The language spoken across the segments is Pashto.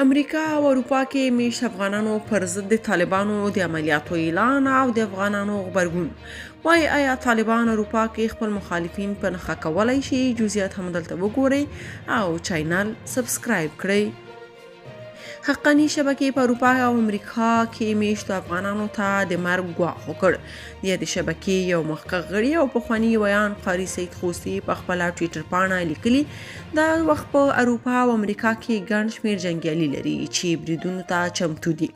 امریکا او اروپا کې میشت افغانانو پر ضد د طالبانو د عملیاتو اعلان او د افغانانو غبرګون وای آیا طالبان اروپا کې خپل مخالفین په نښه کولای شي؟ جزئیات هم دلته وګورئ او چینل سبسکرایب کړئ. حقانی شبکې په اروپا او امریکا کې میشتو افغانانو ته د مرګ ګواښ وکړ. د شبکې یو مخکښ غړي او پخواني ویان قاري سید خوستي په خپله ټویټر پاڼه لیکلي دا وخت په اروپا او امریکا کې ګڼ شمېر جنګیالي لري چې بریدونو ته چمتو دي.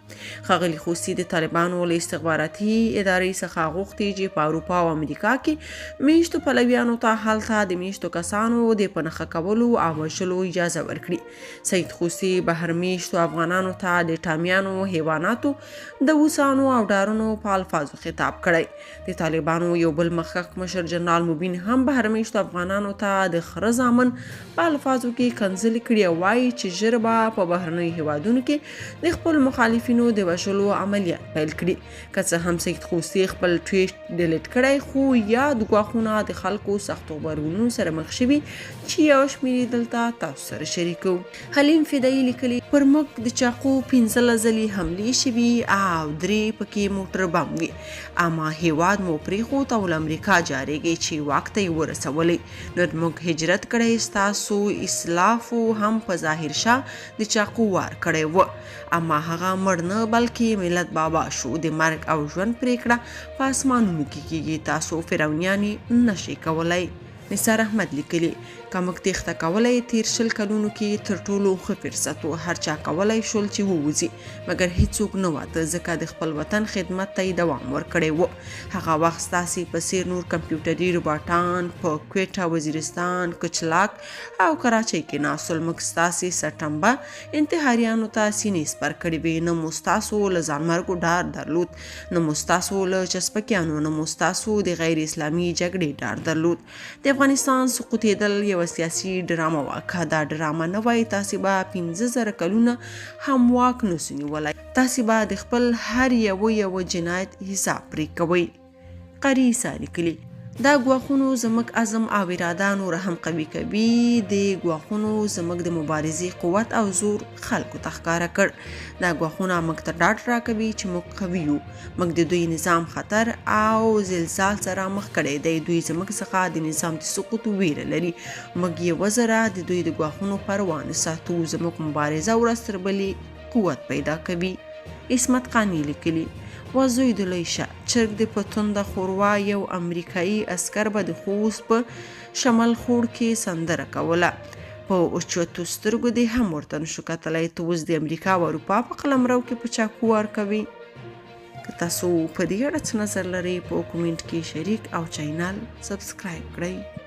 ښاغلي خوستي د طالبانو له استخباراتي ادارې څخه غوښتي چې په اروپا او امریکا کې میشتو پلویانو ته هلته د میشتو کسانو د په نښه کولو او وژلو اجازه ورکړي. سید خوستي بهر میشتو افغانانو ته د ټامیانو، حیواناتو، د اوسانو او ډارونو په الفاظو خطاب کړی. د طالبانو یو بل مخکښ مشر جنرال مبین هم بهر میشتو افغانانو ته د خره زامن په الفاظو کې کنځلې کړي او وایي چې ژر به په بهرنیو هیوادونو کې د خپل مخالفینو د وژلو عملیات پیل کړي. که څه هم سید خوستي خپل ټویټ ډیلیټ کړی خو یاد ګواښونه د خلکو سختو غبرګونونو سره مخ شوي چې یو شمېر دلته تاسو سره شریکو. حلیم فدایي لیکلي پر موږ د چاقو 15 ځلې حملې شوي او 3 پکې موټر بم وي، اما هیواد مو پرېښود او له امریکا جارېږي چې واک ته یې ورسولی. نو موږ هجرت کړی، ستاسو اسلافو هم په ظاهر شاه د چاقو وار کړی و، اما هغه مړ نه بلکې ملت بابا شو. د مرګ او ژوند پرېکړه په اسمانونو کې کېږي، تاسو فرعونیانې نشئ کولی. نثار احمد لیکلي که موږ تېښته کولی تېر 20 کلونو کې تر ټولو ښه فرصت و. هر چا کولی شول چې ووځي مګر هیڅوک نه واته ځکه د خپل وطن خدمت ته یې دوام ورکړی و. هغه وخت ستاسې په څېر نور کمپیوټري روباټان په کویټه، وزیرستان، کچلاک او کراچۍ کې ناستل. موږ ستاسې سټمبه انتحاریانو ته سینې سپر کړې وې. نه مو ستاسو له ځانمرګو ډار درلود، نه مو ستاسو له چسپکیانو، نه مو ستاسو د غیر اسلامي جګړې ډار درلود. د افغانستان سقوطېدل یوه سیاسي ډرامه وه. که دا ډرامه نه وای تاسې به 15,000 کلونه هم واک نسو نیولی. تاسې به د خپل هر یو جنایت حساب پرې کوئ. قاري عیسی لیکلي دا ګواښونو زموږ عزم او اراده نور هم قوي کوي. د ګواښونو زموږ د مبارزې قوت او زور خلکو ته ښکاره کړ. دا ګواښونه موږ ته ډاډ راکوي چې موږ قوي یو. موږ د دوی نظام خطر او زلزال سره مخ کړی دی. دوی زموږ څخه د نظام د سقوط ویره لري. موږ یې وزره د دوی د ګواښونو پروا نه ساتو. زموږ مبارزه ورځ تر بلې قوت پیدا کوي. عصمت قانی لیکلي وزوی د لوی شه چرګ د په تنده ښوروا. یو امریکایي اسکر به د خوست په شمال خوړ کې سندره کوله. په اوچتو سترګو دې هم ورته نشو کتلی. ته اوس د امریکا او اروپا په قلمرو کې په چاقو وار کوي. که تاسو په دې اړه څه نظر لرئ په کومنټ کې شریک او چینل سبسکرایب کړئ.